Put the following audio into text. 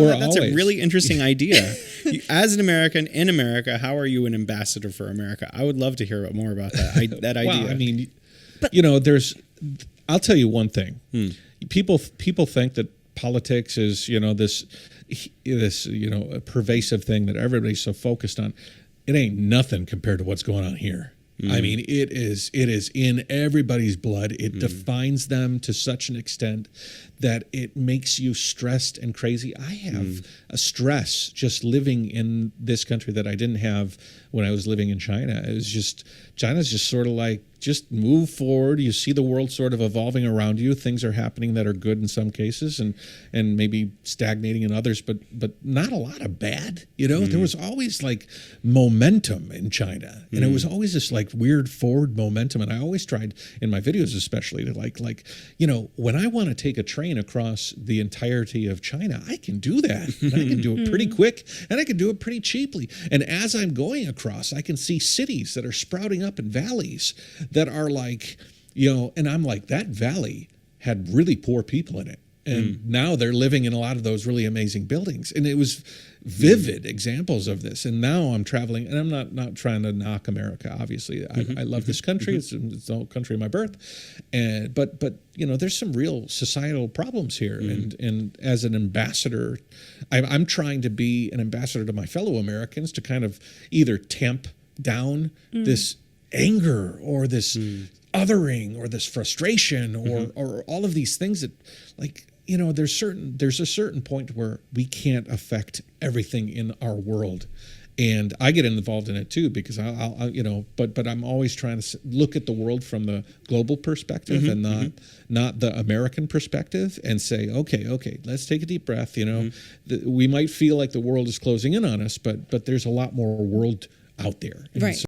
That's a really interesting idea. As an American in America, how are you an ambassador for America? I would love to hear more about that. That idea. Well, I mean, you know, I'll tell you one thing. People think that politics is, you know, this you know, a pervasive thing that everybody's so focused on. It ain't nothing compared to what's going on here. I mean, it is in everybody's blood. It defines them to such an extent that it makes you stressed and crazy. I have a stress just living in this country that I didn't have when I was living in China. It was just, China's just sort of like, just move forward. You see the world sort of evolving around you. Things are happening that are good in some cases and maybe stagnating in others, but not a lot of bad. You know, there was always like momentum in China, and it was always this like weird forward momentum. And I always tried in my videos, especially, to like, you know, when I want to take a train across the entirety of China, I can do that. And I can do it pretty quick, and I can do it pretty cheaply. And as I'm going across, I can see cities that are sprouting up in valleys that are like, you know, and I'm like, that valley had really poor people in it. And now they're living in a lot of those really amazing buildings. And it was vivid examples of this. And now I'm traveling, and I'm not trying to knock America, obviously. I love this country. It's the country of my birth. But you know, there's some real societal problems here. And as an ambassador, I'm trying to be an ambassador to my fellow Americans to kind of either tamp down this anger or this othering or this frustration or all of these things that, like, you know, there's a certain point where we can't affect everything in our world. And I get involved in it too, because I'll you know, but I'm always trying to look at the world from the global perspective and not the American perspective, and say, okay, let's take a deep breath. You know, we might feel like the world is closing in on us, but there's a lot more world out there. And right.